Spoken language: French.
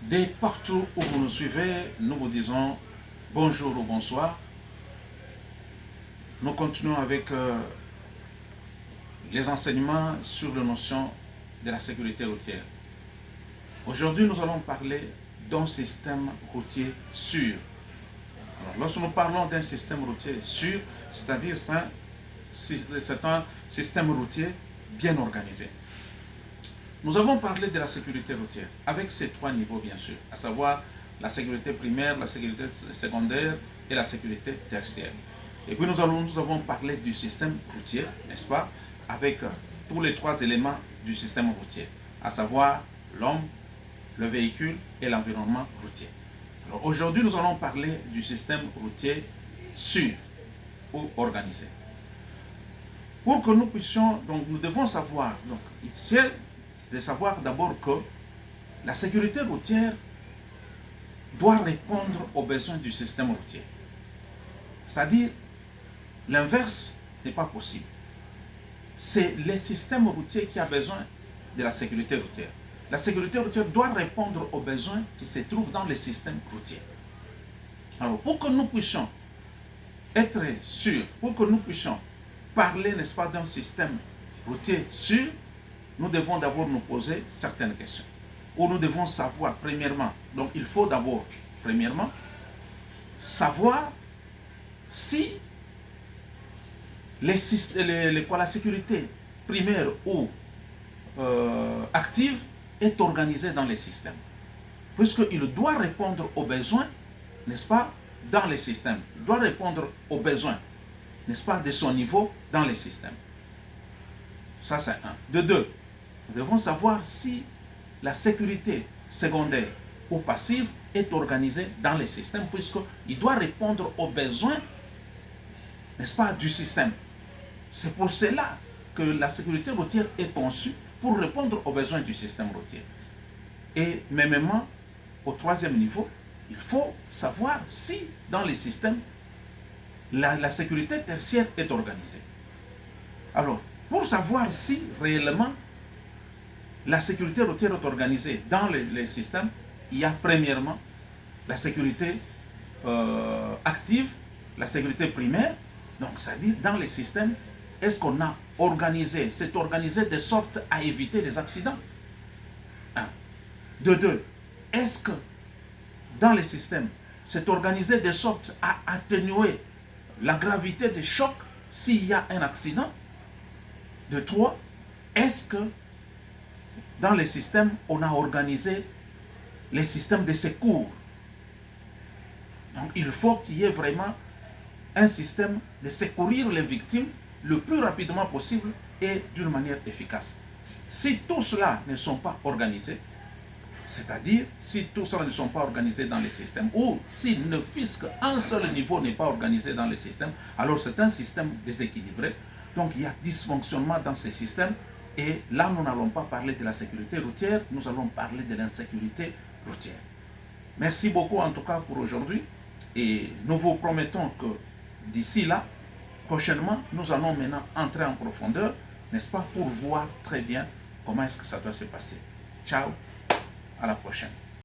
Dès partout où vous nous suivez, nous vous disons bonjour ou bonsoir. Nous continuons avec les enseignements sur la notion de la sécurité routière. Aujourd'hui, nous allons parler d'un système routier sûr. Alors, lorsque nous parlons d'un système routier sûr, c'est-à-dire c'est un système routier bien organisé. Nous avons parlé de la sécurité routière avec ces trois niveaux bien sûr, à savoir la sécurité primaire, la sécurité secondaire et la sécurité tertiaire. Et puis nous avons parlé du système routier, n'est-ce pas, avec tous les trois éléments du système routier, à savoir l'homme, le véhicule et l'environnement routier. Alors aujourd'hui, nous allons parler du système routier sûr ou organisé. Pour que nous puissions, donc nous devons savoir, donc c'est de savoir d'abord que la sécurité routière doit répondre aux besoins du système routier. C'est-à-dire, l'inverse n'est pas possible. C'est le système routier qui a besoin de la sécurité routière. La sécurité routière doit répondre aux besoins qui se trouvent dans le système routier. Alors, pour que nous puissions être sûrs, pour que nous puissions parler, n'est-ce pas, d'un système routier sûr, nous devons d'abord nous poser certaines questions. Ou nous devons savoir, premièrement, donc il faut d'abord, premièrement, savoir si la sécurité primaire ou active est organisée dans les systèmes. Puisqu'il doit répondre aux besoins, n'est-ce pas, dans les systèmes. Il doit répondre aux besoins, n'est-ce pas, de son niveau dans les systèmes. Ça, c'est un. De deux, nous devons savoir si la sécurité secondaire ou passive est organisée dans les systèmes, puisqu'il doit répondre aux besoins, n'est-ce pas, du système. C'est pour cela que la sécurité routière est conçue pour répondre aux besoins du système routier. Et mêmement, au troisième niveau, il faut savoir si dans les systèmes, la sécurité tertiaire est organisée. Alors, pour savoir si réellement la sécurité routière est organisée dans les systèmes, il y a premièrement la sécurité active, la sécurité primaire. Donc, c'est-à-dire dans les systèmes, est-ce qu'on a organisé, c'est organisé de sorte à éviter les accidents? Un. De deux, est-ce que dans les systèmes, c'est organisé de sorte à atténuer la gravité des chocs s'il y a un accident? De trois, est-ce que dans les systèmes, on a organisé les systèmes de secours? Donc, il faut qu'il y ait vraiment un système de secourir les victimes le plus rapidement possible et d'une manière efficace. Si tout cela ne sont pas organisés, c'est-à-dire si tout cela ne sont pas organisés dans les systèmes, ou si ne fût-ce qu'un seul niveau n'est pas organisé dans les systèmes, alors c'est un système déséquilibré. Donc il y a dysfonctionnement dans ces systèmes. Et là, nous n'allons pas parler de la sécurité routière, nous allons parler de l'insécurité routière. Merci beaucoup en tout cas pour aujourd'hui. Et nous vous promettons que d'ici là, prochainement, nous allons maintenant entrer en profondeur, n'est-ce pas, pour voir très bien comment est-ce que ça doit se passer. Ciao, à la prochaine.